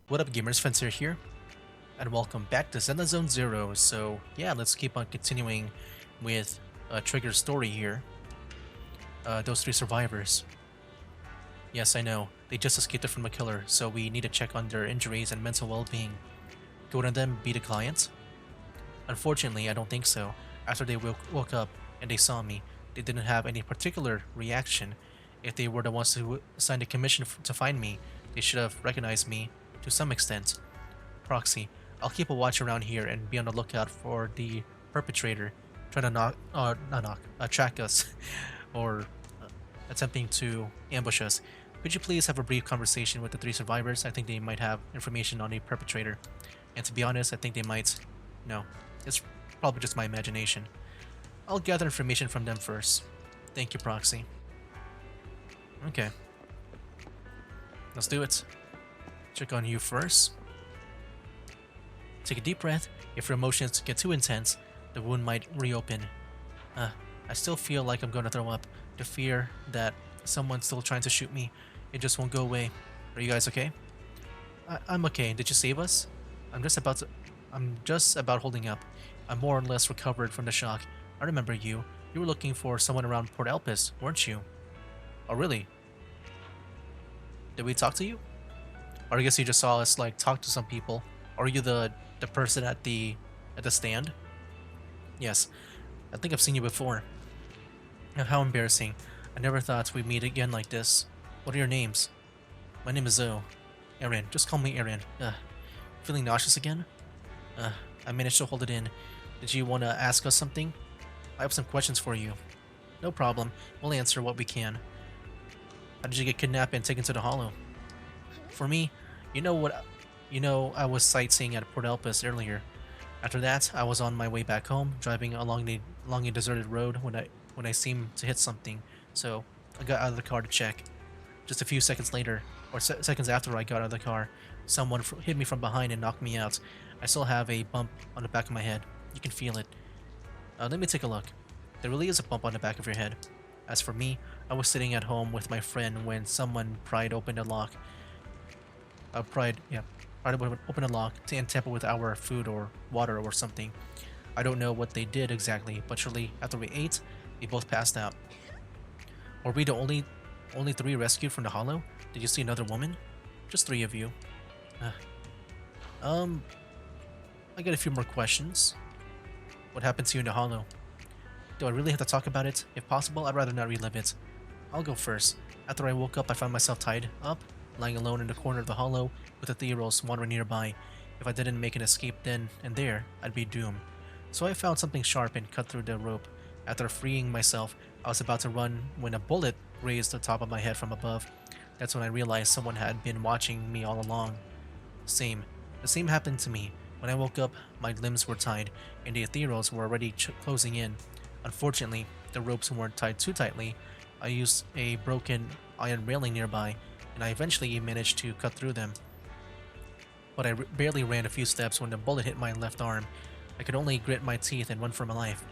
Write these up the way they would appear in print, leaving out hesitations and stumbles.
What up, gamers? Fencer here, and welcome back to Zenless Zone Zero. So yeah, let's keep on continuing with Trigger's story here. Those three survivors. Yes, I know they just escaped from a killer, so we need to check on their injuries and mental well-being. Could one of them be the client? Unfortunately, I don't think so. After they woke up and they saw me, they didn't have any particular reaction. If they were the ones who signed the commission to find me, they should have recognized me to some extent. Proxy, I'll keep a watch around here and be on the lookout for the perpetrator trying to track us, or attempting to ambush us. Could you please have a brief conversation with the three survivors? I think they might have information on the perpetrator. And to be honest, I think they might. No, it's probably just my imagination. I'll gather information from them first. Thank you, Proxy. Okay, let's do it. Check on you first. Take a deep breath. If your emotions get too intense, the wound might reopen. I still feel like I'm gonna throw up. The fear that someone's still trying to shoot me, it just won't go away. Are you guys okay? I'm okay. Did you save us? I'm just about to. I'm just about holding up. I'm more or less recovered from the shock. I remember you. You were looking for someone around Port Elpis, weren't you? Oh, really? Did we talk to you? Or I guess you just saw us like talk to some people. Or are you the person at the stand? Yes, I think I've seen you before. How embarrassing. I never thought we'd meet again like this. What are your names? My name is Zoe. Aaron. Just call me Aaron. Feeling nauseous again? I managed to hold it in. Did you want to ask us something? I have some questions for you. No problem. We'll answer what we can. How did you get kidnapped and taken to the Hollow? For me, you know what? You know, I was sightseeing at Port Elpis earlier. After that, I was on my way back home, driving along a deserted road when I seemed to hit something. So I got out of the car to check. Just a few seconds later, or seconds after I got out of the car, someone hit me from behind and knocked me out. I still have a bump on the back of my head. You can feel it. Let me take a look. There really is a bump on the back of your head. As for me, I was sitting at home with my friend when someone pried open the lock. Pried open the lock and tamper with our food or water or something. I don't know what they did exactly, but shortly after we ate, we both passed out. Were we the only three rescued from the Hollow? Did you see another woman? Just three of you. Uh, um, I got a few more questions. What happened to you in the Hollow? Do I really have to talk about it? If possible, I'd rather not relive it. I'll go first. After I woke up, I found myself tied up, lying alone in the corner of the Hollow, with the Theros wandering nearby. If I didn't make an escape then and there, I'd be doomed. So I found something sharp and cut through the rope. After freeing myself, I was about to run when a bullet grazed the top of my head from above. That's when I realized someone had been watching me all along. The same happened to me. When I woke up, my limbs were tied, and the Aetheros were already closing in. Unfortunately, the ropes weren't tied too tightly. I used a broken iron railing nearby, and I eventually managed to cut through them. But I barely ran a few steps when the bullet hit my left arm. I could only grit my teeth and run for my life.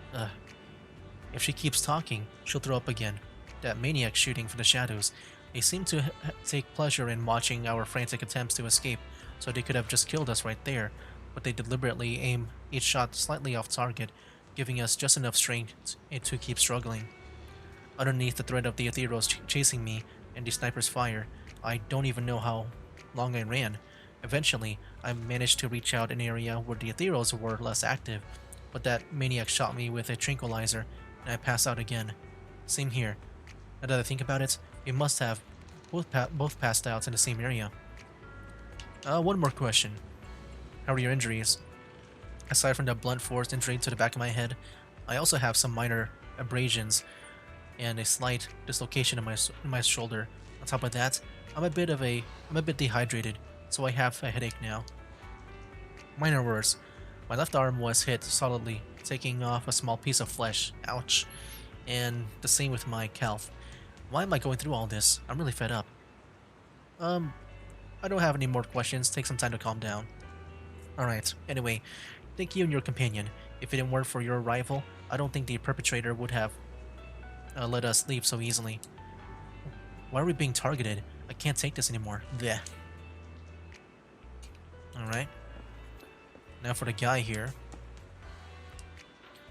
If she keeps talking, she'll throw up again. That maniac shooting from the shadows. They seem to take pleasure in watching our frantic attempts to escape, so they could have just killed us right there, but they deliberately aim each shot slightly off target, giving us just enough strength to keep struggling. Underneath the threat of the Aetheros chasing me and the sniper's fire, I don't even know how long I ran. Eventually, I managed to reach out an area where the Aetheros were less active, but that maniac shot me with a tranquilizer, and I passed out again. Same here. Now that I think about it, we must have both passed out in the same area. One more question. How are your injuries? Aside from the blunt force injury to the back of my head, I also have some minor abrasions and a slight dislocation in my shoulder. On top of that, I'm a bit dehydrated, so I have a headache now. Minor worse. My left arm was hit solidly, taking off a small piece of flesh. Ouch. And the same with my calf. Why am I going through all this? I'm really fed up. I don't have any more questions. Take some time to calm down. Alright, anyway, thank you and your companion. If it didn't work for your arrival, I don't think the perpetrator would have let us leave so easily. Why are we being targeted? I can't take this anymore. Bleh. Alright. Now for the guy here.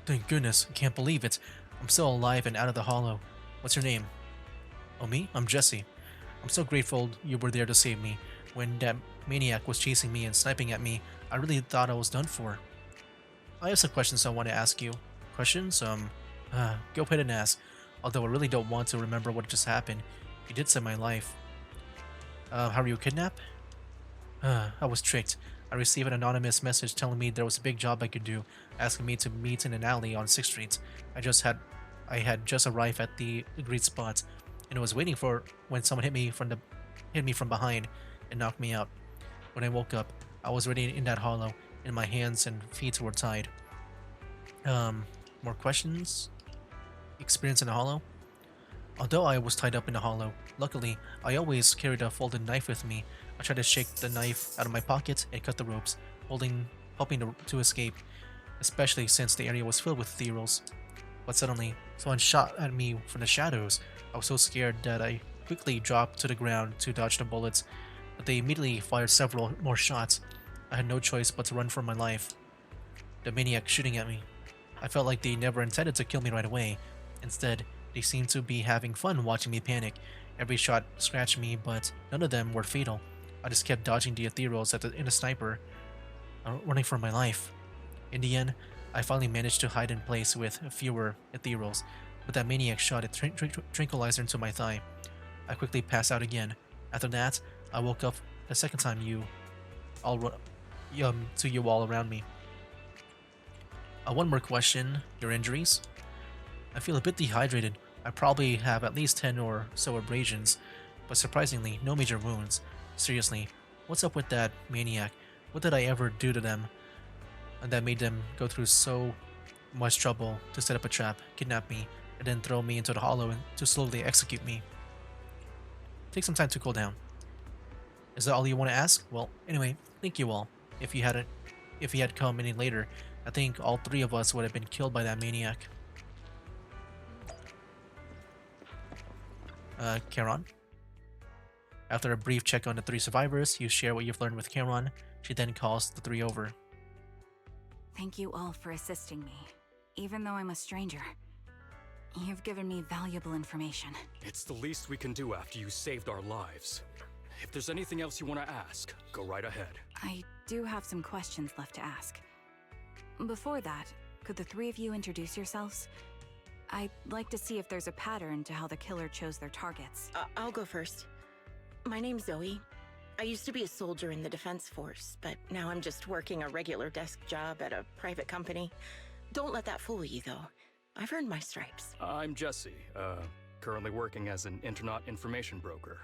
Thank goodness, I can't believe it. I'm still alive and out of the hollow. What's your name? Oh, me? I'm Jesse. I'm so grateful you were there to save me. When that maniac was chasing me and sniping at me, I really thought I was done for. I have some questions I want to ask you. Questions? Go ahead and ask. Although I really don't want to remember what just happened. You did save my life. How were you kidnapped? I was tricked. I received an anonymous message telling me there was a big job I could do, asking me to meet in an alley on 6th Street. I had just arrived at the agreed spot, and was waiting for when someone hit me from behind and knocked me out. When I woke up, I was already in that hollow, and my hands and feet were tied. More questions? Experience in the hollow? Although I was tied up in the hollow, luckily, I always carried a folded knife with me. I tried to shake the knife out of my pocket and cut the ropes, hoping to escape, especially since the area was filled with ethereals. But suddenly, someone shot at me from the shadows. I was so scared that I quickly dropped to the ground to dodge the bullets, but they immediately fired several more shots. I had no choice but to run for my life. The maniac shooting at me. I felt like they never intended to kill me right away. Instead, they seemed to be having fun watching me panic. Every shot scratched me, but none of them were fatal. I just kept dodging the ethereals in a sniper, running for my life. In the end, I finally managed to hide in place with fewer ethereals, but that maniac shot a tranquilizer into my thigh. I quickly passed out again. After that, I woke up the second time to you all around me. One more question. Your injuries? I feel a bit dehydrated. I probably have at least 10 or so abrasions, but surprisingly, no major wounds. Seriously, what's up with that maniac? What did I ever do to them that made them go through so much trouble to set up a trap, kidnap me, and then throw me into the hollow to slowly execute me? Take some time to cool down. Is that all you want to ask? Well, anyway, thank you all. If you had come any later, I think all three of us would have been killed by that maniac. Charon. After a brief check on the three survivors, you share what you've learned with Charon. She then calls the three over. Thank you all for assisting me, even though I'm a stranger. You've given me valuable information. It's the least we can do after you saved our lives. If there's anything else you want to ask, go right ahead. I do have some questions left to ask. Before that, could the three of you introduce yourselves? I'd like to see if there's a pattern to how the killer chose their targets. I'll go first. My name's Zoe. I used to be a soldier in the Defense Force, but now I'm just working a regular desk job at a private company. Don't let that fool you, though. I've earned my stripes. I'm Jesse, currently working as an internaut information broker.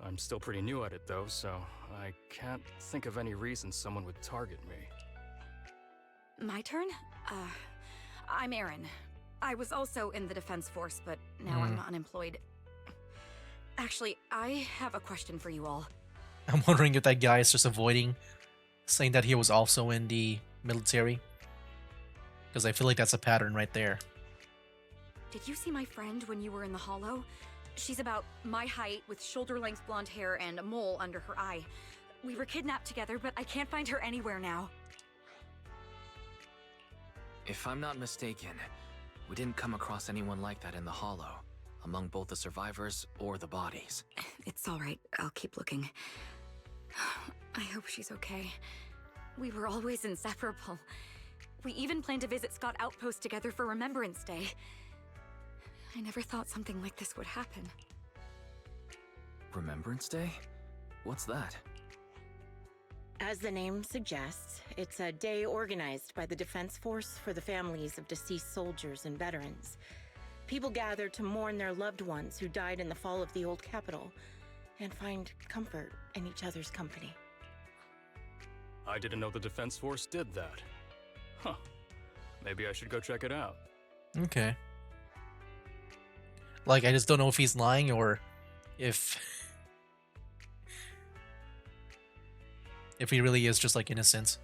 I'm still pretty new at it, though, so I can't think of any reason someone would target me. My turn? I'm Erin. I was also in the Defense Force, but now I'm unemployed. Actually, I have a question for you all. I'm wondering if that guy is just avoiding saying that he was also in the military. Because I feel like that's a pattern right there. Did you see my friend when you were in the hollow? She's about my height with shoulder-length blonde hair and a mole under her eye. We were kidnapped together, but I can't find her anywhere now. If I'm not mistaken, we didn't come across anyone like that in the hollow, among both the survivors or the bodies. It's all right. I'll keep looking. I hope she's okay. We were always inseparable. We even planned to visit Scott Outpost together for Remembrance Day. I never thought something like this would happen. Remembrance Day? What's that? As the name suggests, it's a day organized by the Defense Force for the families of deceased soldiers and veterans. People gather to mourn their loved ones who died in the fall of the old capital and find comfort in each other's company. I didn't know the Defense Force did that. Huh. Maybe I should go check it out. Okay. Like, I just don't know if he's lying or if he really is just like innocent.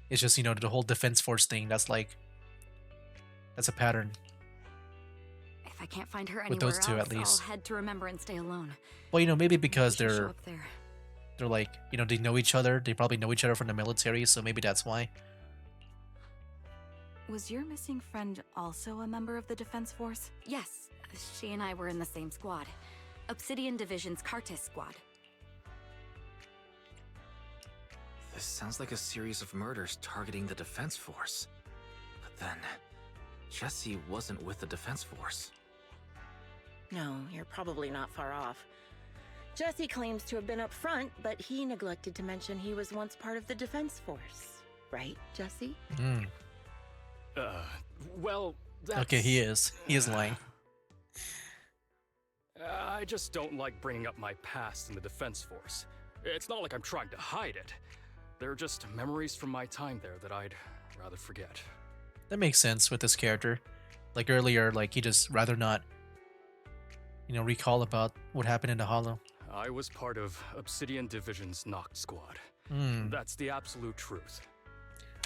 It's just, you know, the whole Defense Force thing, that's a pattern. If I can't find her With anywhere those two, else, at least. I'll head to Remembrance Day alone. Well, you know, maybe because Maybe she'll show they're up there. they're like, they know each other. They probably know each other from the military, so maybe that's why. Was your missing friend also a member of the Defense Force? Yes, she and I were in the same squad. Obsidian Division's Cartis squad. This sounds like a series of murders targeting the Defense Force. But then, Jesse wasn't with the Defense Force. No, you're probably not far off. Jesse claims to have been up front, but he neglected to mention he was once part of the Defense Force. Right, Jesse? Hmm. Well, that's... Okay, he is. He is lying. I just don't like bringing up my past in the Defense Force. It's not like I'm trying to hide it. They're just memories from my time there that I'd rather forget. That makes sense with this character. Like earlier, like he just rather not, recall about what happened in the Hollow. I was part of Obsidian Division's Noct Squad. Hmm. That's the absolute truth.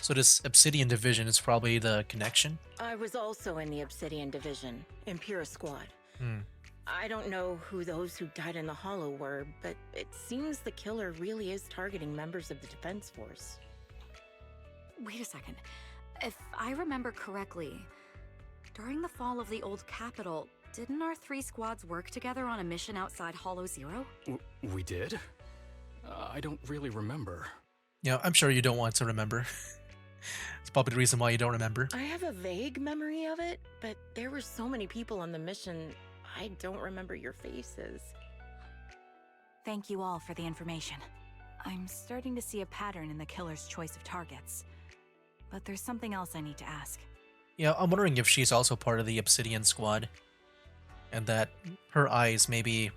So this Obsidian Division is probably the connection? I was also in the Obsidian Division, Impera Squad. Hmm. I don't know who those who died in the Hollow were, but it seems the killer really is targeting members of the Defense Force. Wait a second. If I remember correctly, during the fall of the old capital, didn't our 3 squads work together on a mission outside Hollow Zero? We did? I don't really remember. Yeah, I'm sure you don't want to remember. It's probably the reason why you don't remember. I have a vague memory of it, but there were so many people on the mission, I don't remember your faces. Thank you all for the information. I'm starting to see a pattern in the killer's choice of targets. But there's something else I need to ask. Yeah, I'm wondering if she's also part of the Obsidian squad. And that her eyes maybe...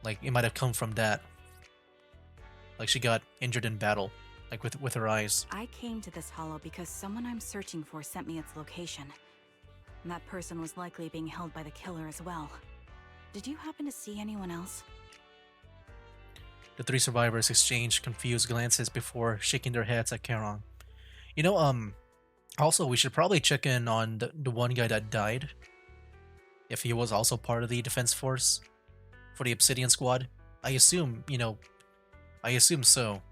like, it might have come from that. Like she got injured in battle. Like with her eyes. I came to this hollow because someone I'm searching for sent me its location. And that person was likely being held by the killer as well. Did you happen to see anyone else? The 3 survivors exchanged confused glances before shaking their heads at Charon. Also, we should probably check in on the one guy that died. If he was also part of the Defense Force for the Obsidian Squad. I assume so.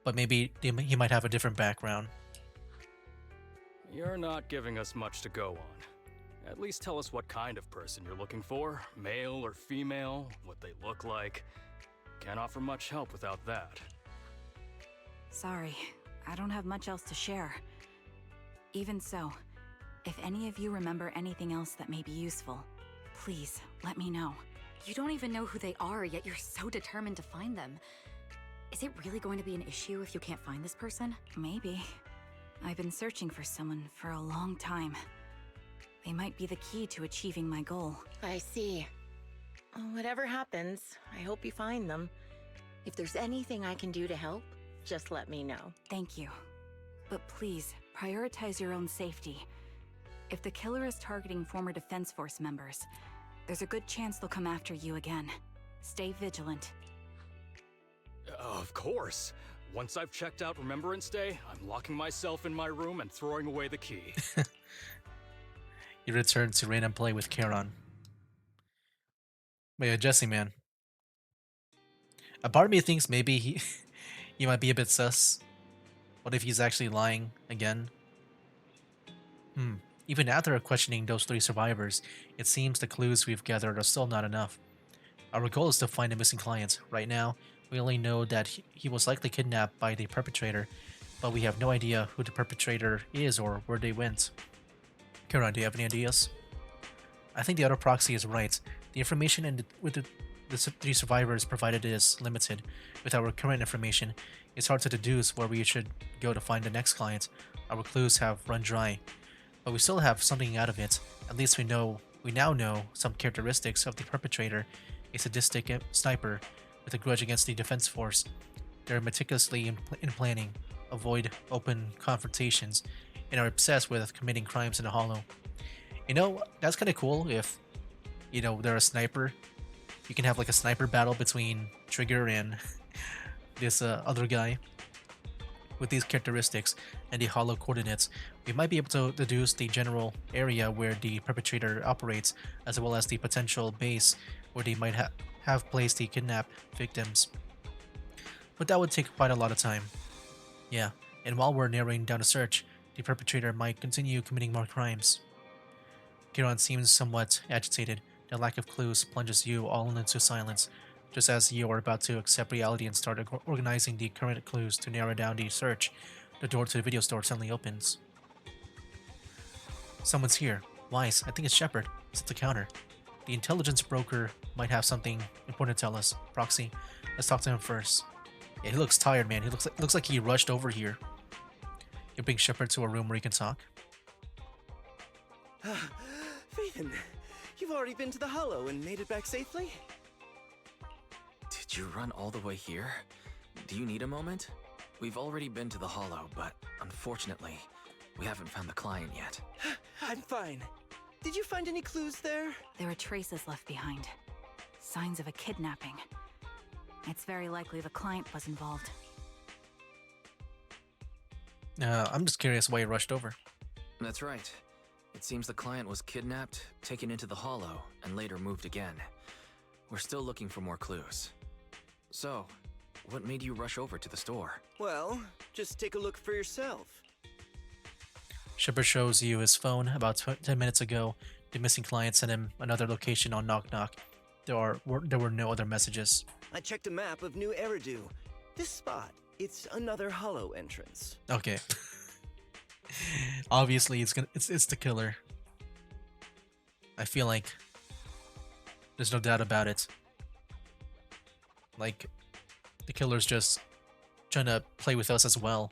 But maybe he might have a different background. You're not giving us much to go on. At least tell us what kind of person you're looking for. Male or female, what they look like. Can't offer much help without that. Sorry, I don't have much else to share. Even so, if any of you remember anything else that may be useful, please let me know. You don't even know who they are, yet you're so determined to find them. Is it really going to be an issue if you can't find this person? Maybe. I've been searching for someone for a long time. They might be the key to achieving my goal. I see. Whatever happens, I hope you find them. If there's anything I can do to help, just let me know. Thank you. But please, prioritize your own safety. If the killer is targeting former Defense Force members, there's a good chance they'll come after you again. Stay vigilant. Of course. Once I've checked out Remembrance Day, I'm locking myself in my room and throwing away the key. You return to rain and play with Charon. But yeah, Jesse, man. A part of me thinks maybe he might be a bit sus. What if he's actually lying again? Even after questioning those 3 survivors, it seems the clues we've gathered are still not enough. Our goal is to find a missing client. Right now, we only know that he was likely kidnapped by the perpetrator, but we have no idea who the perpetrator is or where they went. Charon, do you have any ideas? I think the other proxy is right. The information with the 3 survivors provided is limited. With our current information, it's hard to deduce where we should go to find the next client. Our clues have run dry. But we still have something out of it. At least we now know some characteristics of the perpetrator. A sadistic sniper with a grudge against the Defense Force. They're meticulously in planning, avoid open confrontations, and are obsessed with committing crimes in the Hollow. That's kind of cool if, they're a sniper. You can have like a sniper battle between Trigger and this other guy. With these characteristics and the Hollow coordinates, we might be able to deduce the general area where the perpetrator operates, as well as the potential base where they might have placed the kidnapped victims. But that would take quite a lot of time. Yeah, and while we're narrowing down a search, the perpetrator might continue committing more crimes. Kiran seems somewhat agitated. The lack of clues plunges you all into silence, just as you are about to accept reality and start organizing the current clues to narrow down the search. The door to the video store suddenly opens. Someone's here. Wise, I think it's Shepard. He's at the counter. The intelligence broker might have something important to tell us. Proxy, let's talk to him first. Yeah, he looks tired, man. He looks like he rushed over here. You bring Shepard to a room where he can talk. Phaethon, you've already been to the Hollow and made it back safely? Did you run all the way here? Do you need a moment? We've already been to the Hollow, but unfortunately, we haven't found the client yet. I'm fine. Did you find any clues there? There are traces left behind. Signs of a kidnapping. It's very likely the client was involved. I'm just curious why he rushed over. That's right. It seems the client was kidnapped, taken into the Hollow, and later moved again. We're still looking for more clues. So, what made you rush over to the store? Well, just take a look for yourself. Shepard shows you his phone. About 10 minutes ago, the missing client sent him another location on Knock Knock. There were no other messages. I checked a map of New Eridu. This spot, it's another Hollow entrance. Okay. Obviously, it's the killer. I feel like there's no doubt about it. Like, the killer's just trying to play with us as well.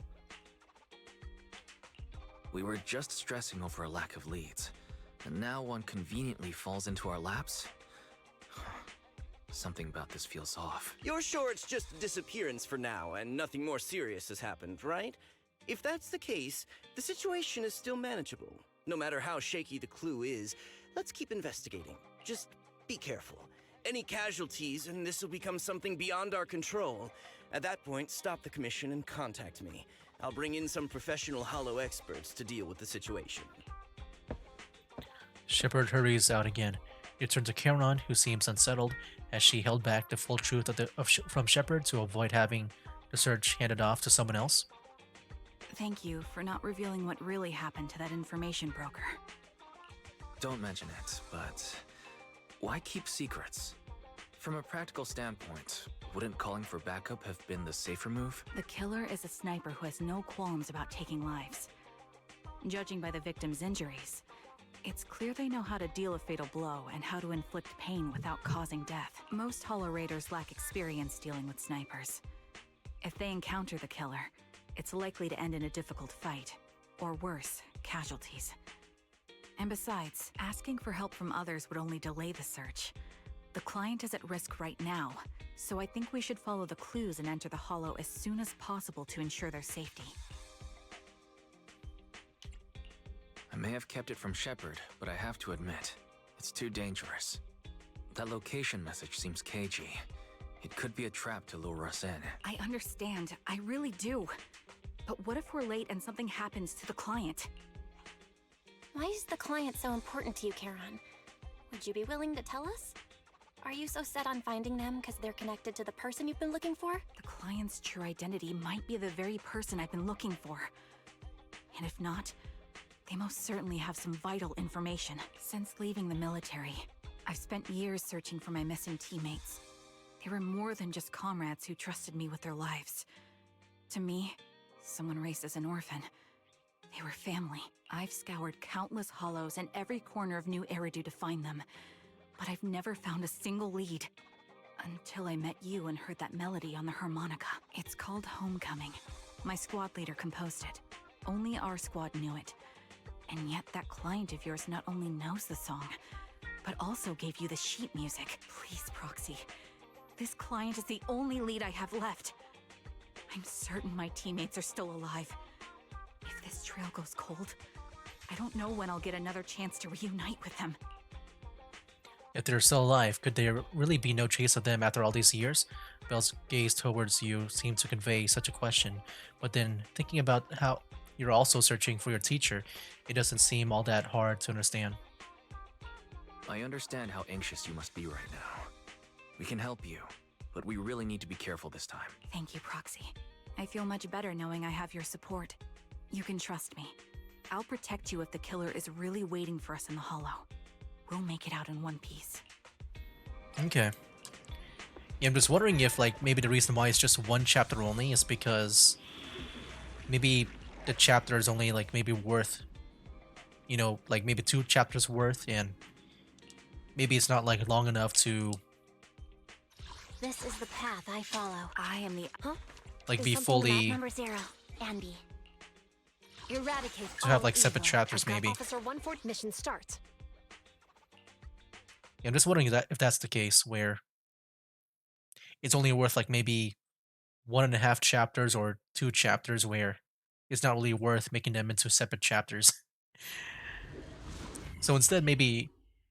We were just stressing over a lack of leads, and now one conveniently falls into our laps? Something about this feels off. You're sure it's just a disappearance for now and nothing more serious has happened, right? If that's the case, the situation is still manageable. No matter how shaky the clue is, let's keep investigating. Just be careful. Any casualties and this will become something beyond our control. At that point, stop the commission and contact me. I'll bring in some professional Hollow experts to deal with the situation. Shepard hurries out again. You turn to Charon, who seems unsettled, as she held back the full truth from Shepard to avoid having the search handed off to someone else. Thank you for not revealing what really happened to that information broker. Don't mention it, but why keep secrets? From a practical standpoint, wouldn't calling for backup have been the safer move? The killer is a sniper who has no qualms about taking lives. Judging by the victim's injuries, it's clear they know how to deal a fatal blow and how to inflict pain without causing death. Most Hollow Raiders lack experience dealing with snipers. If they encounter the killer, it's likely to end in a difficult fight, or worse, casualties. And besides, asking for help from others would only delay the search. The client is at risk right now, so I think we should follow the clues and enter the Hollow as soon as possible to ensure their safety. I may have kept it from Shepard, but I have to admit, it's too dangerous. That location message seems cagey. It could be a trap to lure us in. I understand, I really do. But what if we're late and something happens to the client? Why is the client so important to you, Charon? Would you be willing to tell us? Are you so set on finding them because they're connected to the person you've been looking for? The client's true identity might be the very person I've been looking for. And if not, they most certainly have some vital information. Since leaving the military, I've spent years searching for my missing teammates. They were more than just comrades who trusted me with their lives. To me, someone raised as an orphan, they were family. I've scoured countless hollows and every corner of New Eridu to find them, but I've never found a single lead. Until I met you and heard that melody on the harmonica. It's called Homecoming. My squad leader composed it. Only our squad knew it. And yet that client of yours not only knows the song, but also gave you the sheet music. Please, Proxy. This client is the only lead I have left. I'm certain my teammates are still alive. If this trail goes cold, I don't know when I'll get another chance to reunite with them. If they're still alive, could there really be no trace of them after all these years? Bell's gaze towards you seemed to convey such a question, but then thinking about how you're also searching for your teacher, it doesn't seem all that hard to understand. I understand how anxious you must be right now. We can help you, but we really need to be careful this time. Thank you, Proxy. I feel much better knowing I have your support. You can trust me. I'll protect you if the killer is really waiting for us in the Hollow. We'll make it out in one piece. Okay. Yeah, I'm just wondering if, like, maybe the reason why it's just one chapter only is because maybe the chapter is only, like, maybe worth, you know, like, maybe 2 chapters worth, and maybe it's not, like, long enough to, This is the path I follow. I am the... Huh? like, There's be something about fully, number 0, Andy. Eradicate to have, all like, separate evil. chapters, I've got maybe. Officer 1-4 mission start. Yeah, I'm just wondering if that's the case, where it's only worth, like, maybe 1.5 chapters or 2 chapters, where it's not really worth making them into separate chapters. So instead, maybe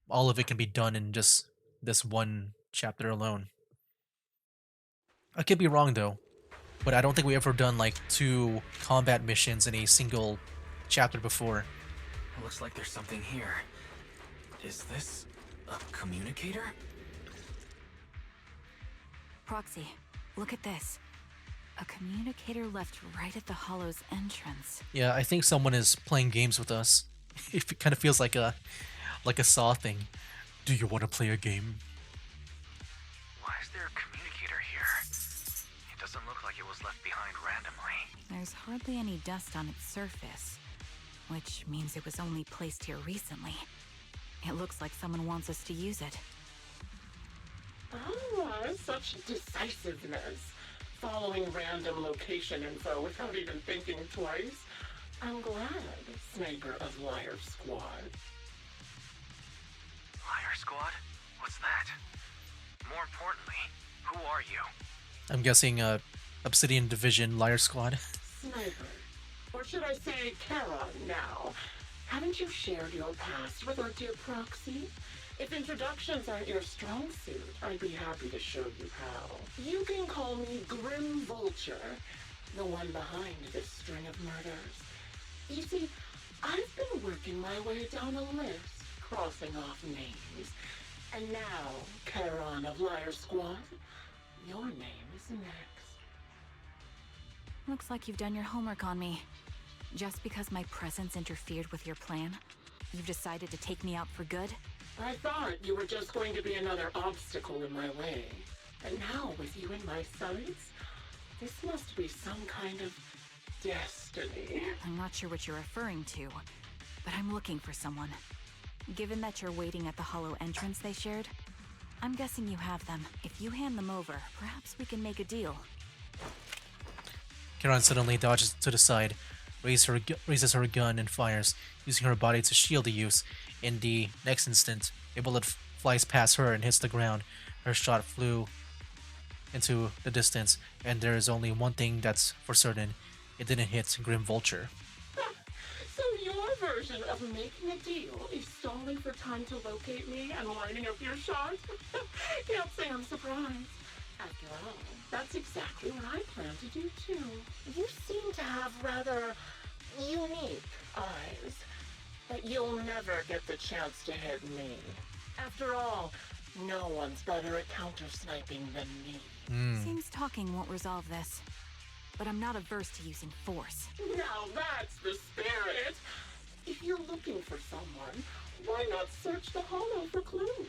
all of it can be done in just this one chapter alone. I could be wrong though, but I don't think we ever done like 2 combat missions in a single chapter before. It looks like there's something here. Is this a communicator? Proxy, look at this. A communicator left right at the Hollow's entrance. Yeah, I think someone is playing games with us. It kind of feels like a Saw thing. Do you want to play a game? Why is there a communicator here? It doesn't look like it was left behind randomly. There's hardly any dust on its surface, which means it was only placed here recently. It looks like someone wants us to use it. Ah, such decisiveness. Following random location info without even thinking twice. I'm glad, Sniper of Liar Squad. Liar Squad? What's that? More importantly, who are you? I'm guessing Obsidian Division Liar Squad. Sniper. Or should I say Charon now? Haven't you shared your past with our dear Proxy? If introductions aren't your strong suit, I'd be happy to show you how. You can call me Grim Vulture, the one behind this string of murders. You see, I've been working my way down a list, crossing off names. And now, Charon of Liar Squad, your name is next. Looks like you've done your homework on me. Just because my presence interfered with your plan, you've decided to take me out for good? I thought you were just going to be another obstacle in my way. And now, with you in my sights, this must be some kind of destiny. I'm not sure what you're referring to, but I'm looking for someone. Given that you're waiting at the Hollow entrance they shared, I'm guessing you have them. If you hand them over, perhaps we can make a deal. Charon suddenly dodges to the side, raises her gun and fires, using her body to shield the use. In the next instant, a bullet flies past her and hits the ground. Her shot flew into the distance, and there is only one thing that's for certain. It didn't hit Grim Vulture. So your version of making a deal is stalling for time to locate me and lining up your shot? Can't say I'm surprised. After all, that's exactly what I plan to do too. You seem to have rather unique eyes, but you'll never get the chance to hit me. After all, no one's better at counter-sniping than me. Seems talking won't resolve this, but I'm not averse to using force. Now that's the spirit! If you're looking for someone, why not search the Hollow for clues?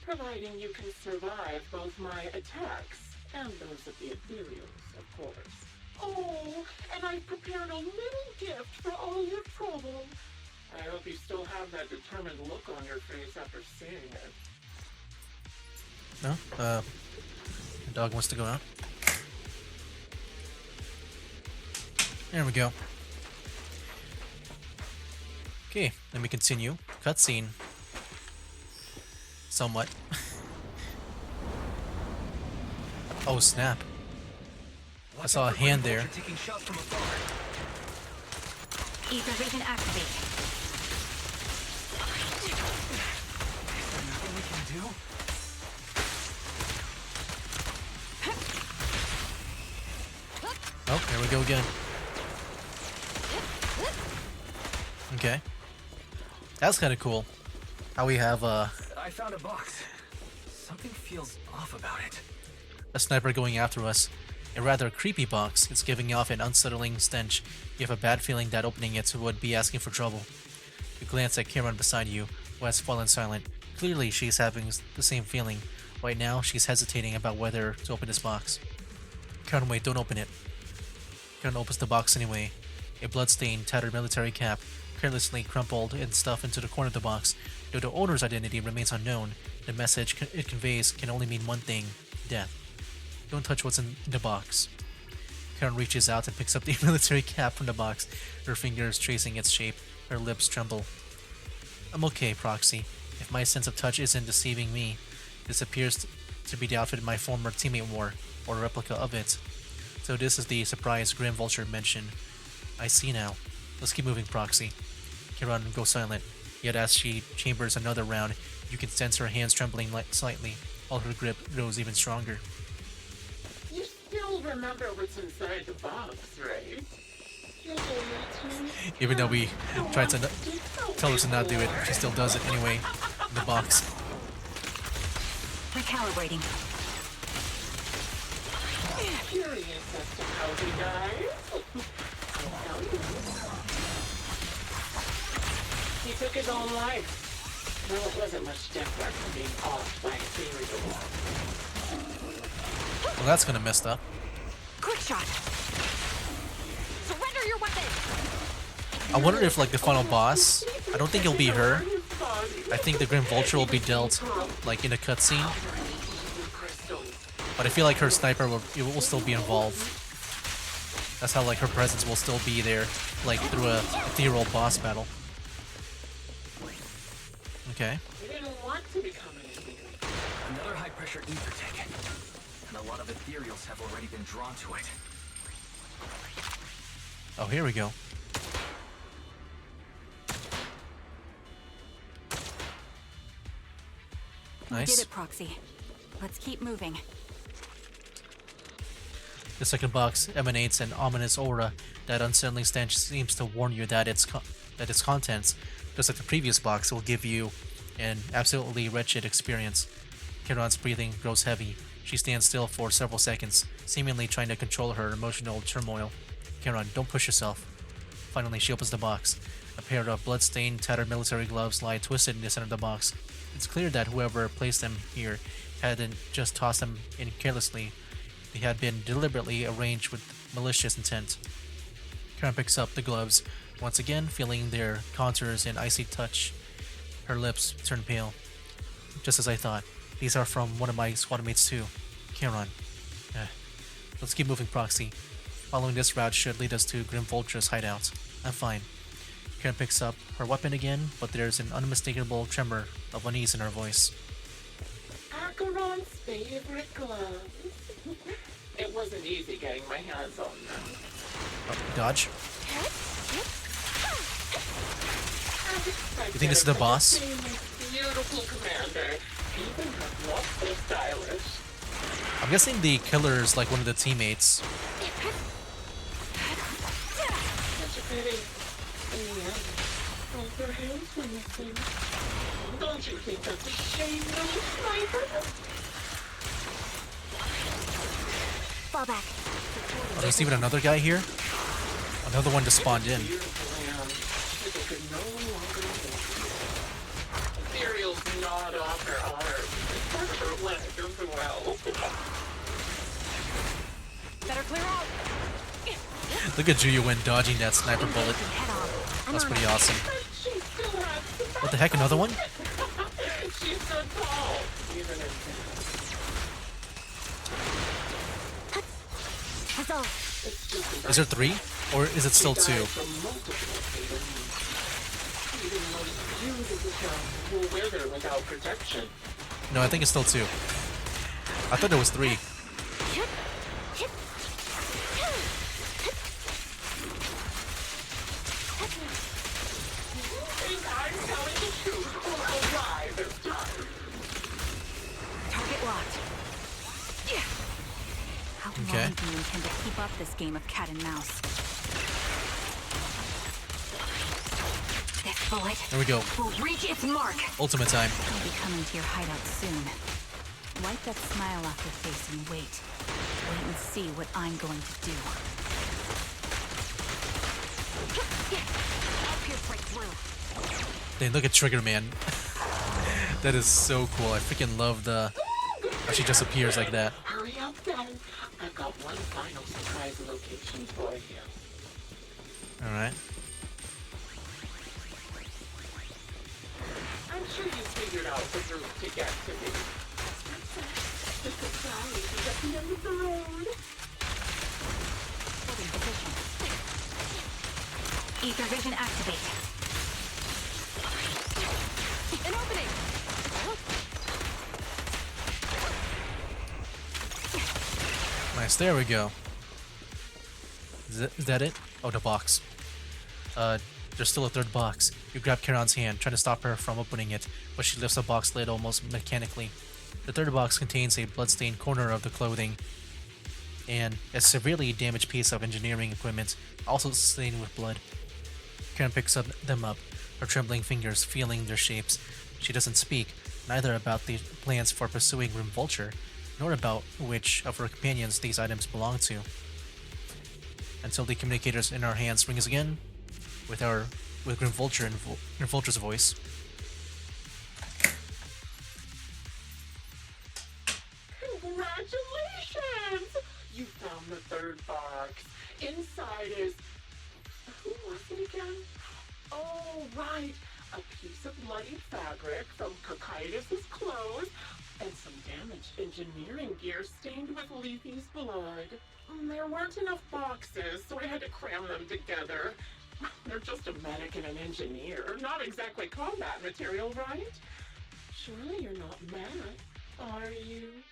Providing you can survive both my attacks and those of the ethereals, of course. Oh, and I've prepared a little gift for all your trouble. I hope you still have that determined look on your face after seeing it. No? The dog wants to go out. There we go. Okay, let me continue. Cutscene. Somewhat. Oh snap. I saw a hand there. Taking shots from afar. Ether vision activate. Nothing we can do? Oh, there we go again. Okay. That's kind of cool. How we have I found a box. Something feels off about it. A sniper going after us. A rather creepy box. It's giving off an unsettling stench. You have a bad feeling that opening it would be asking for trouble. You glance at Kieran beside you, who has fallen silent. Clearly, she's having the same feeling. Right now, she's hesitating about whether to open this box. Kieran, wait, don't open it. Kieran opens the box anyway. A bloodstained, tattered military cap, carelessly crumpled and stuffed into the corner of the box. Though the owner's identity remains unknown, the message it conveys can only mean one thing: death. Don't touch what's in the box. Karen reaches out and picks up the military cap from the box, her fingers tracing its shape, her lips tremble. I'm okay, Proxy. If my sense of touch isn't deceiving me, this appears to be the outfit my former teammate wore, or a replica of it. So this is the surprise Grim Vulture mentioned. I see now. Let's keep moving, Proxy. Kieran goes silent, yet as she chambers another round, you can sense her hands trembling slightly, while her grip grows even stronger. You still remember what's inside the box, right? Even though we tried to tell her to not do it, she still does it anyway in the box. Recalibrating. Curious as to how he died. I'll tell you. He took his own life. Well, it wasn't much different from being off by a serial. Well, that's gonna messed up. Quick shot. Surrender your weapon. I wonder if, like, the final boss, I don't think it'll be her. I think the Grim Vulture will be dealt, like, in a cutscene. But I feel like her sniper will still be involved. That's how, like, her presence will still be there, like, through a ethereal boss battle. Okay. He didn't want to become an idiot. Another high-pressure ether tank. And a lot of ethereals have already been drawn to it. Oh, here we go. Nice. We did it, Proxy. Let's keep moving. The second box emanates an ominous aura. That unsettling stench seems to warn you that its contents, just like the previous box, will give you an absolutely wretched experience. Kieran's breathing grows heavy. She stands still for several seconds, seemingly trying to control her emotional turmoil. Kieran, don't push yourself. Finally, she opens the box. A pair of blood-stained, tattered military gloves lie twisted in the center of the box. It's clear that whoever placed them here hadn't just tossed them in carelessly. They had been deliberately arranged with malicious intent. Karen picks up the gloves, once again feeling their contours and icy touch. Her lips turn pale. Just as I thought. These are from one of my squad mates too. Kieran. Let's keep moving, Proxy. Following this route should lead us to Grim Vulture's hideout. I'm fine. Karen picks up her weapon again, but there's an unmistakable tremor of unease in her voice. Acheron's favorite gloves. It wasn't easy getting my hands on them. Dodge. You think this is the boss? Beautiful commander. Even her gloves so stylish. I'm guessing the killer is like one of the teammates. Such a pity. In the end, both her hands were missing. Don't you think that's a shame, little sniper? Fall back. Oh, there's even another guy here? Another one just spawned in. Ethereal's gnawed off her arm. Part of her leg as well. Better clear out. Look at Juyu when dodging that sniper bullet. Head on. That's pretty awesome. She still has What the heck, another one? She's so tall, even in That's all. Is there 3? Or is it still 2? from multiple items. Even most beautiful gems will wither without protection. No, I think it's still 2. I thought there was 3. Think I'm telling the truth or I'll die this time. Target locked. How Okay. long do you intend to keep up this game of cat and mouse? This bullet There we go. will reach its mark. Ultimate time. I'll be coming to your hideout soon. Wipe that smile off your face and wait. Wait and see what I'm going to do. I'll pierce right through. Dang, look at Trigger Man. That is so cool. I freaking love the how she just appears like that. Hurry up then. I've got one final surprise location for you. Alright. I'm sure you figured out the route to get to me. The surprise is at the end of the road. Holding position. Ether vision activate. An opening! Nice, there we go. Is that it? Oh, the box. There's still a third box. You grab Charon's hand, trying to stop her from opening it, but she lifts the box lid almost mechanically. The third box contains a bloodstained corner of the clothing and a severely damaged piece of engineering equipment, also stained with blood. Charon picks them up, her trembling fingers feeling their shapes. She doesn't speak, neither about the plans for pursuing Vulture, nor about which of her companions these items belong to. Until the communicators in our hands rings again, with Vulture in Vulture's voice. Congratulations! You found the third box. Inside is... Who was it again? Oh, right. A piece of bloody fabric from Cocytus's clothes and some damaged engineering gear stained with Leafy's blood. There weren't enough boxes, so I had to cram them together. They're just a medic and an engineer. Not exactly combat material, right? Surely you're not mad, are you?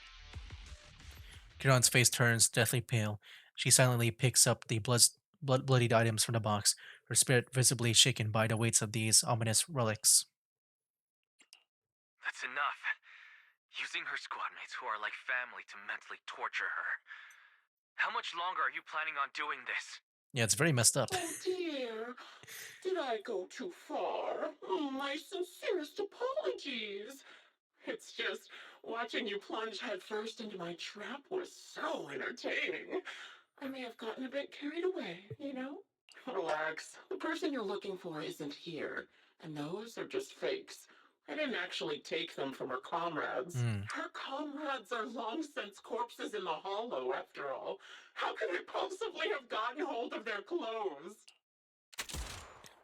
Charon's face turns deathly pale. She silently picks up the bloodied items from the box, her spirit visibly shaken by the weights of these ominous relics. That's enough. Using her squad mates who are like family to mentally torture her. How much longer are you planning on doing this? Yeah, it's very messed up. Oh dear, did I go too far? My sincerest apologies. It's just, watching you plunge headfirst into my trap was so entertaining. I may have gotten a bit carried away, you know? Relax, the person you're looking for isn't here, and those are just fakes. I didn't actually take them from her comrades. Her comrades are long since corpses in the hollow, after all. How could I possibly have gotten hold of their clothes?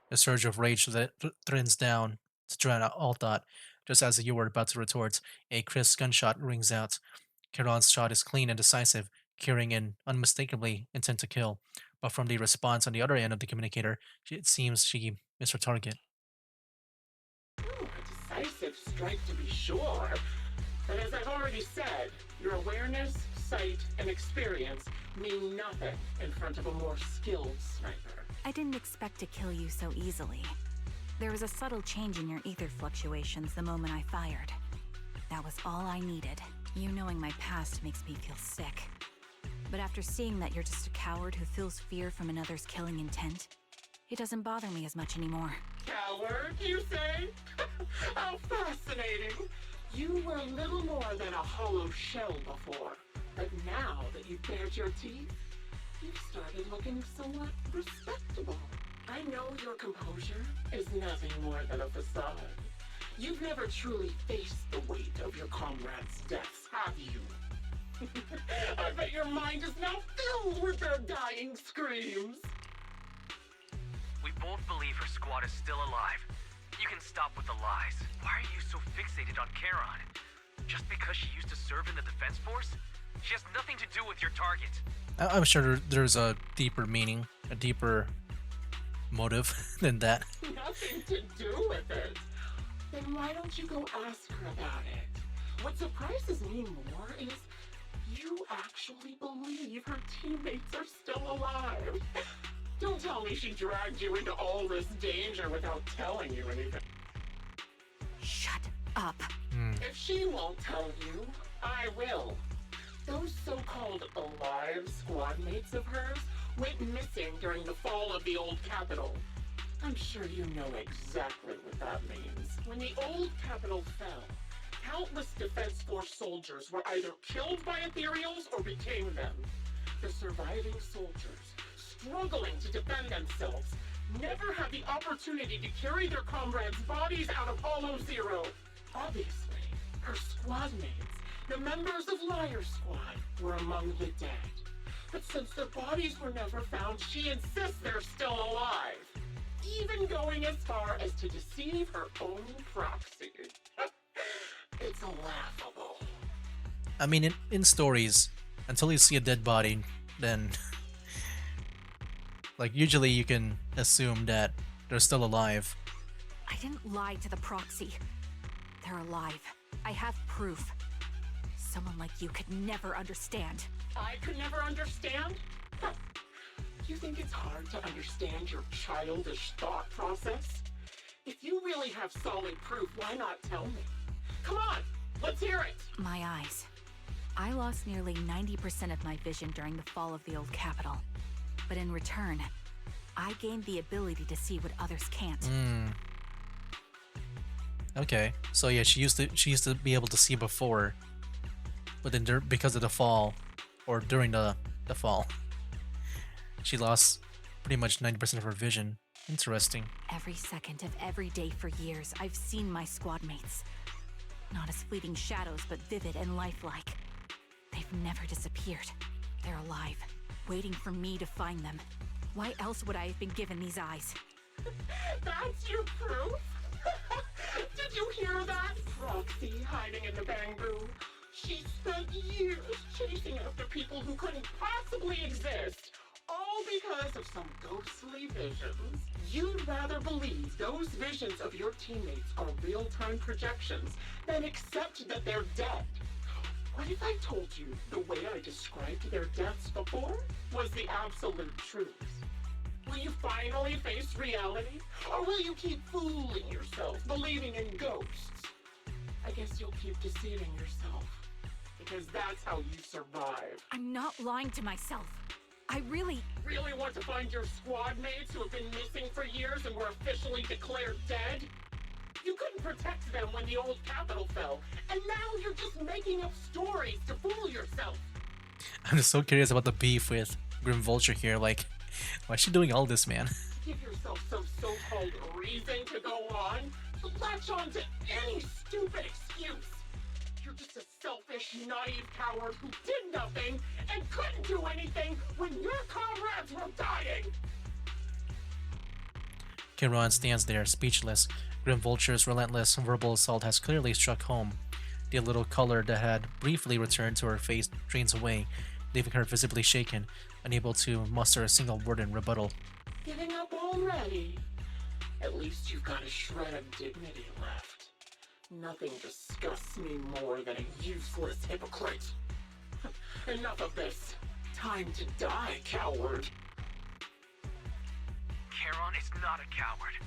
A surge of rage that threatens down to drown out all thought. Just as you were about to retort, a crisp gunshot rings out. Charon's shot is clean and decisive, carrying an unmistakably intent to kill. But from the response on the other end of the communicator, it seems she missed her target. A decisive strike to be sure. But as I've already said, your awareness, sight, and experience mean nothing in front of a more skilled sniper. I didn't expect to kill you so easily. There was a subtle change in your ether fluctuations the moment I fired. That was all I needed. You knowing my past makes me feel sick. But after seeing that you're just a coward who feels fear from another's killing intent, it doesn't bother me as much anymore. Coward, you say? How fascinating. You were little more than a hollow shell before. But now that you've bared your teeth, you've started looking somewhat respectable. I know your composure is nothing more than a facade. You've never truly faced the weight of your comrades' deaths, have you? I bet your mind is now filled with their dying screams. We both believe her squad is still alive. You can stop with the lies. Why are you so fixated on Charon? Just because she used to serve in the defense force? She has nothing to do with your target. I'm sure there's a deeper meaning, a deeper motive than that. Nothing to do with it. Then why don't you go ask her about it? What surprises me more is you actually believe her teammates are still alive. Don't tell me she dragged you into all this danger without telling you anything. Shut up. If she won't tell you, I will. Those so-called alive squad mates of hers went missing during the fall of the old capital. I'm sure you know exactly what that means. When the old capital fell, Countless Defense Force soldiers were either killed by ethereals or became them. The surviving soldiers, struggling to defend themselves, never had the opportunity to carry their comrades' bodies out of Hollow Zero. Obviously, her squad mates, the members of Liar Squad, were among the dead. But since their bodies were never found, she insists they're still alive. Even going as far as to deceive her own proxy. It's laughable. I mean, in stories, until you see a dead body, then like usually you can assume that they're still alive. I didn't lie to the proxy. They're alive. I have proof. Someone like you could never understand. I could never understand? You think it's hard to understand your childish thought process? If you really have solid proof, why not tell me? Come on, let's hear it! My eyes. I lost nearly 90% of my vision during the fall of the old capital. But in return, I gained the ability to see what others can't. Okay, so yeah, she used to be able to see before, but then because of the fall, or during the fall, she lost pretty much 90% of her vision. Interesting. Every second of every day for years, I've seen my squad mates. Not as fleeting shadows, but vivid and lifelike. They've never disappeared. They're alive, waiting for me to find them. Why else would I have been given these eyes? That's your proof? Did you hear that? Proxy hiding in the bamboo. She spent years chasing after people who couldn't possibly exist, all because of some ghostly visions. You'd rather believe those visions of your teammates are real-time projections than accept that they're dead. What if I told you the way I described their deaths before was the absolute truth? Will you finally face reality? Or will you keep fooling yourself, believing in ghosts? I guess you'll keep deceiving yourself. Because that's how you survive. I'm not lying to myself. I really want to find your squad mates who have been missing for years and were officially declared dead? You couldn't protect them when the old capital fell, and now you're just making up stories to fool yourself. I'm just so curious about the beef with Grim Vulture here. Like, why is she doing all this, man? Give yourself some so-called reason to go on, to latch on to any stupid excuse. You're just a selfish, naive coward who did nothing and couldn't do anything when your comrades were dying. Kiran stands there, speechless. Grim Vulture's relentless verbal assault has clearly struck home. The little color that had briefly returned to her face drains away, leaving her visibly shaken, unable to muster a single word in rebuttal. Giving up already? At least you've got a shred of dignity left. Nothing disgusts me more than a useless hypocrite. Enough of this. Time to die, coward. Charon is not a coward.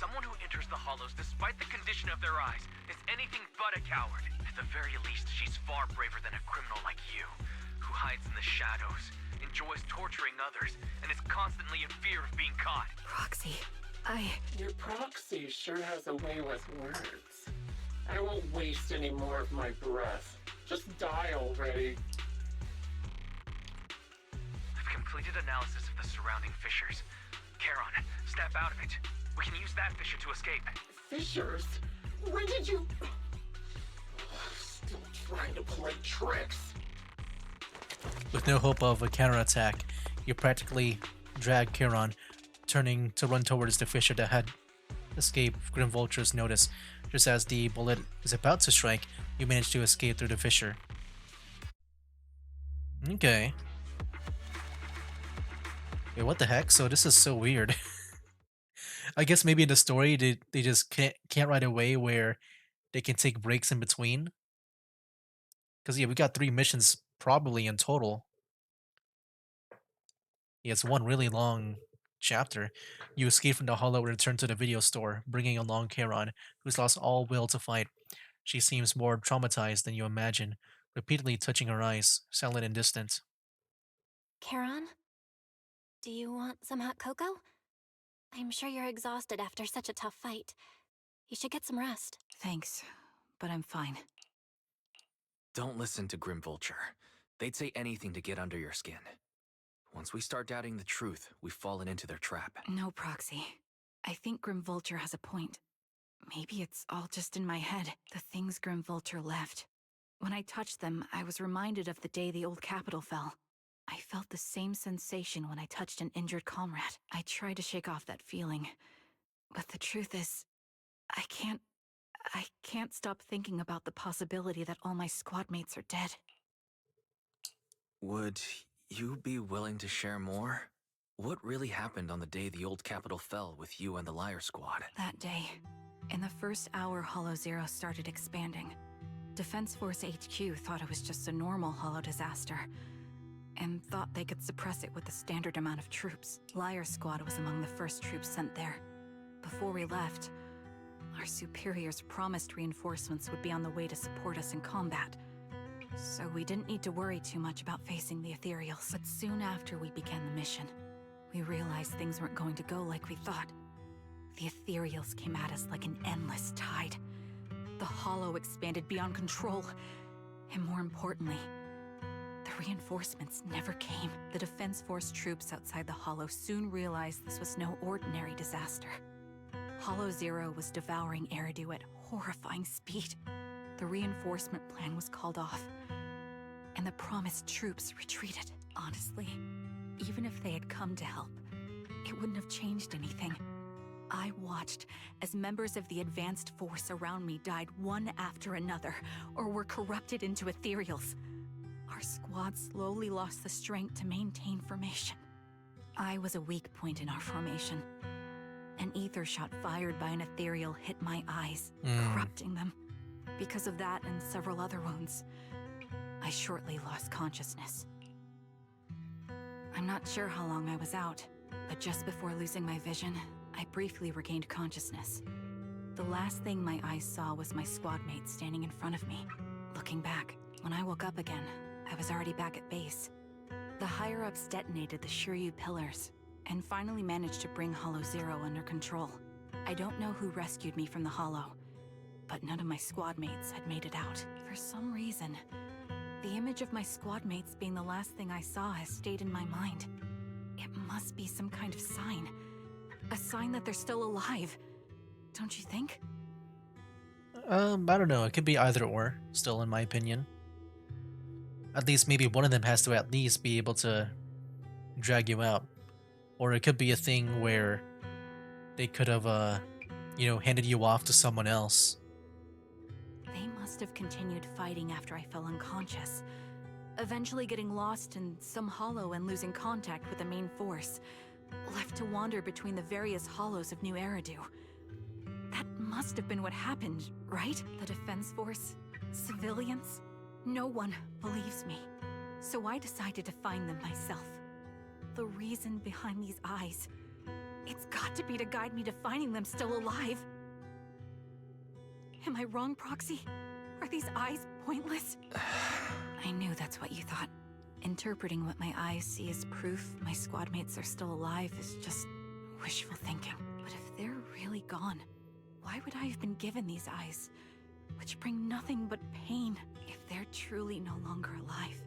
Someone who enters the Hollows despite the condition of their eyes is anything but a coward. At the very least, she's far braver than a criminal like you, who hides in the shadows, enjoys torturing others, and is constantly in fear of being caught. Proxy, Your proxy sure has a way with words. I won't waste any more of my breath. Just die already. I've completed analysis of the surrounding fissures. Charon, snap out of it. We can use that fissure to escape. Fissures? When did you... Still trying to play tricks. With no hope of a counterattack, you practically drag Kiran, turning to run towards the fissure that had escaped Grim Vulture's notice. Just as the bullet is about to strike, you manage to escape through the fissure. Okay. Wait, what the heck? So this is so weird. I guess maybe in the story they just can't write a way where they can take breaks in between. Because yeah, we got 3 missions probably in total. Yeah, it's one really long chapter. You escape from the hollow and return to the video store, bringing along Charon, who's lost all will to fight. She seems more traumatized than you imagine, repeatedly touching her eyes, silent and distant. Charon? Do you want some hot cocoa? I'm sure you're exhausted after such a tough fight. You should get some rest. thanks, but I'm fine. Don't listen to Grim Vulture. They'd say anything to get under your skin. Once we start doubting the truth, we've fallen into their trap. No, Proxy. I think Grim Vulture has a point. Maybe it's all just in my head, the things Grim Vulture left. When I touched them, I was reminded of the day the old capital fell. I felt the same sensation when I touched an injured comrade. I tried to shake off that feeling, but the truth is, I can't stop thinking about the possibility that all my squad mates are dead. Would you be willing to share more? What really happened on the day the old capital fell with you and the Liar Squad? That day, in the first hour Hollow Zero started expanding, Defense Force HQ thought it was just a normal Hollow disaster, and thought they could suppress it with the standard amount of troops. Liar Squad was among the first troops sent there. Before we left, our superiors promised reinforcements would be on the way to support us in combat, so we didn't need to worry too much about facing the Ethereals. But soon after we began the mission, we realized things weren't going to go like we thought. The Ethereals came at us like an endless tide. The Hollow expanded beyond control, and more importantly, the reinforcements never came. The Defense Force troops outside the Hollow soon realized this was no ordinary disaster. Hollow Zero was devouring Eridu at horrifying speed. The reinforcement plan was called off, and the promised troops retreated. Honestly, even if they had come to help, it wouldn't have changed anything. I watched as members of the advanced force around me died one after another, or were corrupted into ethereals. Our squad slowly lost the strength to maintain formation. I was a weak point in our formation. An ether shot fired by an ethereal hit my eyes, corrupting them. Because of that and several other wounds, I shortly lost consciousness. I'm not sure how long I was out, but just before losing my vision, I briefly regained consciousness. The last thing my eyes saw was my squad mate standing in front of me. Looking back, when I woke up again, I was already back at base. The higher-ups detonated the Shiryu pillars, and finally managed to bring Hollow Zero under control. I don't know who rescued me from the Hollow, but none of my squad mates had made it out. For some reason, the image of my squad mates being the last thing I saw has stayed in my mind. It must be some kind of sign. A sign that they're still alive. Don't you think? I don't know. It could be either or, still, in my opinion. At least maybe one of them has to at least be able to drag you out. Or it could be a thing where they could have, handed you off to someone else. They must have continued fighting after I fell unconscious, eventually getting lost in some hollow and losing contact with the main force, left to wander between the various hollows of New Eridu. That must have been what happened, right? The Defense Force? Civilians? No one believes me. So I decided to find them myself. The reason behind these eyes, it's got to be to guide me to finding them still alive. Am I wrong, Proxy? Are these eyes pointless? I knew that's what you thought. Interpreting what my eyes see as proof my squad mates are still alive is just wishful thinking. But if they're really gone, why would I have been given these eyes, which bring nothing but pain? If they're truly no longer alive,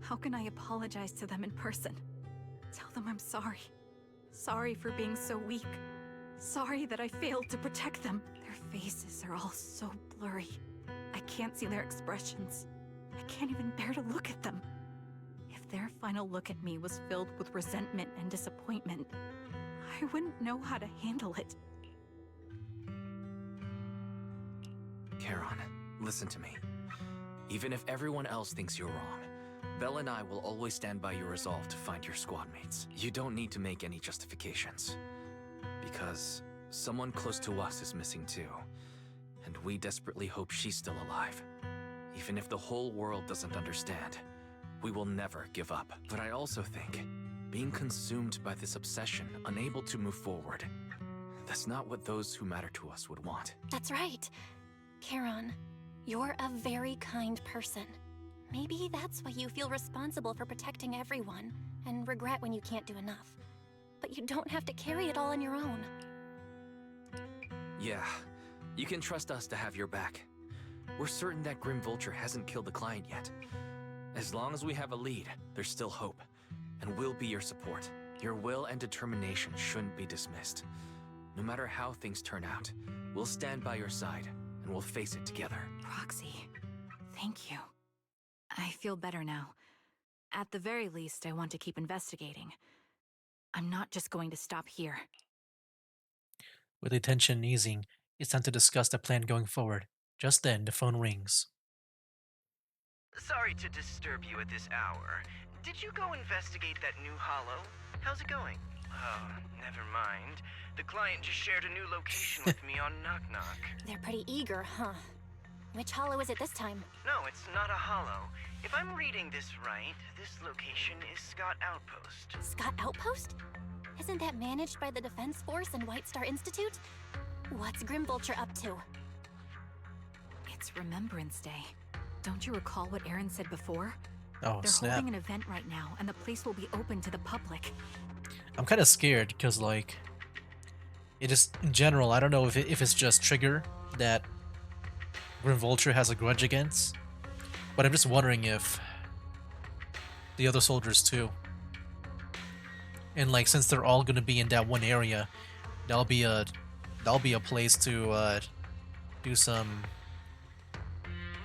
how can I apologize to them in person? Tell them I'm sorry. Sorry for being so weak. Sorry that I failed to protect them. Their faces are all so blurry. I can't see their expressions. I can't even bear to look at them. If their final look at me was filled with resentment and disappointment, I wouldn't know how to handle it. Charon, listen to me. Even if everyone else thinks you're wrong, Belle and I will always stand by your resolve to find your squad mates. You don't need to make any justifications. Because someone close to us is missing too. And we desperately hope she's still alive. Even if the whole world doesn't understand, we will never give up. But I also think, being consumed by this obsession, unable to move forward, that's not what those who matter to us would want. That's right. Charon, you're a very kind person. Maybe that's why you feel responsible for protecting everyone, and regret when you can't do enough. But you don't have to carry it all on your own. Yeah, you can trust us to have your back. We're certain that Grim Vulture hasn't killed the client yet. As long as we have a lead, there's still hope. And we'll be your support. Your will and determination shouldn't be dismissed. No matter how things turn out, we'll stand by your side, and we'll face it together. Proxy, thank you. I feel better now. At the very least, I want to keep investigating. I'm not just going to stop here. With the tension easing, it's time to discuss the plan going forward. Just then, the phone rings. Sorry to disturb you at this hour. Did you go investigate that new hollow? How's it going? Oh, never mind. The client just shared a new location with me on Knock Knock. They're pretty eager, huh? Which hollow is it this time? No, it's not a hollow. If I'm reading this right, this location is Scott Outpost. Scott Outpost? Isn't that managed by the Defense Force and White Star Institute? What's Grim Vulture up to? It's Remembrance Day. Don't you recall what Aaron said before? Oh, They're snap. holding an event right now, and the place will be open to the public. I'm kind of scared because, like, it is in general. I don't know if it's just Trigger that Grim Vulture has a grudge against, but I'm just wondering if the other soldiers too. And like, since they're all gonna be in that one area, that'll be a place to do some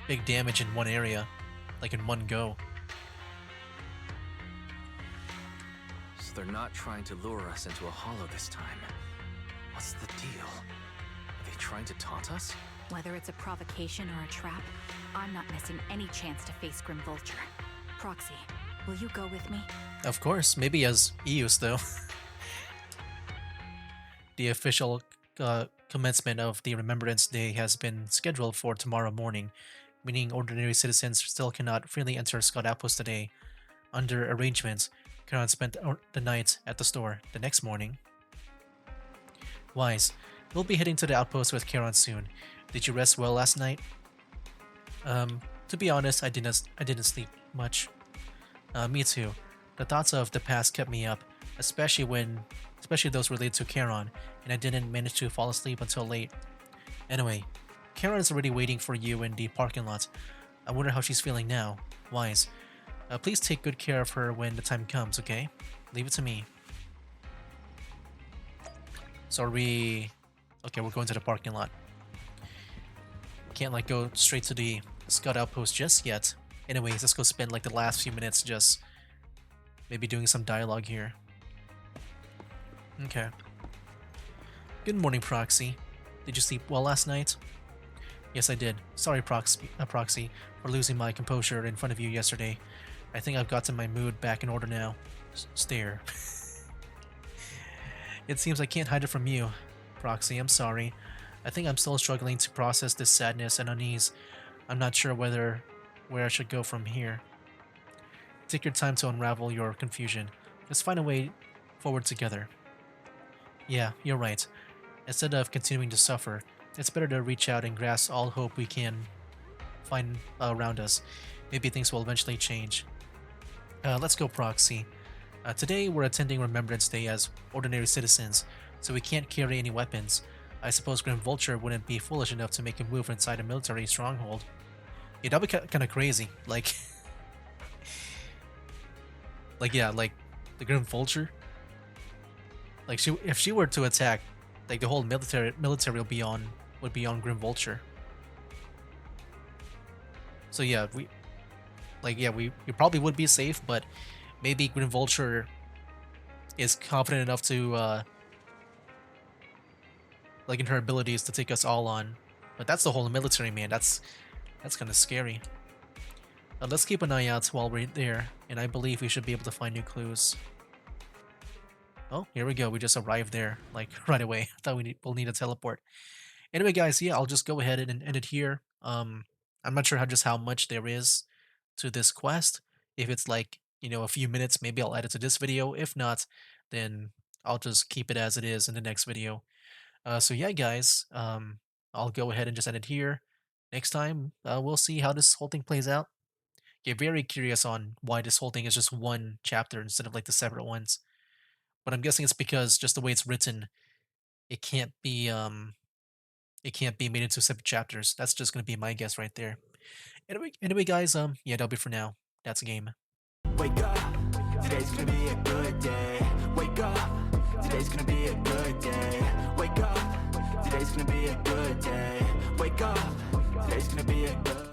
big damage in one area, like in one go. So they're not trying to lure us into a hollow this time. What's the deal? Are they trying to taunt us? Whether it's a provocation or a trap, I'm not missing any chance to face Grim Vulture. Proxy, will you go with me? Of course, maybe as Eus though. The official commencement of the Remembrance Day has been scheduled for tomorrow morning, meaning ordinary citizens still cannot freely enter Scott Outpost today. Under arrangements, Karan spent the night at the store. The next morning, Wise, we'll be heading to the outpost with Karan soon. Did you rest well last night? To be honest, I didn't sleep much. Me too. The thoughts of the past kept me up, especially those related to Karan, and I didn't manage to fall asleep until late. Anyway, Karan is already waiting for you in the parking lot. I wonder how she's feeling now. Wise, please take good care of her when the time comes, okay? Leave it to me. So are we... Okay, we're going to the parking lot. Can't like go straight to the Scott Outpost just yet. Anyways, let's go spend like the last few minutes just maybe doing some dialogue here. Okay. Good morning, Proxy. Did you sleep well last night? Yes, I did. Sorry, Proxy, for losing my composure in front of you yesterday. I think I've gotten my mood back in order now. Stare. It seems I can't hide it from you, Proxy. I'm sorry. I think I'm still struggling to process this sadness and unease. I'm not sure where I should go from here. Take your time to unravel your confusion. Let's find a way forward together. Yeah, you're right. Instead of continuing to suffer, it's better to reach out and grasp all hope we can find around us. Maybe things will eventually change. Let's go, Proxy. Today we're attending Remembrance Day as ordinary citizens, so we can't carry any weapons. I suppose Grim Vulture wouldn't be foolish enough to make a move inside a military stronghold. Yeah, that'd be kind of crazy. Like, like the Grim Vulture. Like, if she were to attack, like the whole military would be on Grim Vulture. So yeah, we probably would be safe, but maybe Grim Vulture is confident enough to like in her abilities to take us all on. But that's the whole military, man. That's kind of scary. Let's keep an eye out while we're there, and I believe we should be able to find new clues. Oh, here we go. We just arrived there, like, right away. I thought we'll need a teleport. Anyway, guys, yeah, I'll just go ahead and end it here. I'm not sure how much there is to this quest. If it's like, a few minutes, maybe I'll add it to this video. If not, then I'll just keep it as it is in the next video. So yeah, guys, I'll go ahead and just end it here. Next time, we'll see how this whole thing plays out. Get very curious on why this whole thing is just one chapter instead of like the separate ones. But I'm guessing it's because just the way it's written, it can't be it can't be made into separate chapters. That's just gonna be my guess right there. Anyway, guys, yeah, that'll be for now. That's a game. Wake up, today's gonna be a good day. Wake up, today's gonna be a good day. Wake up, today's gonna be a good day. Wake up, today's gonna be a good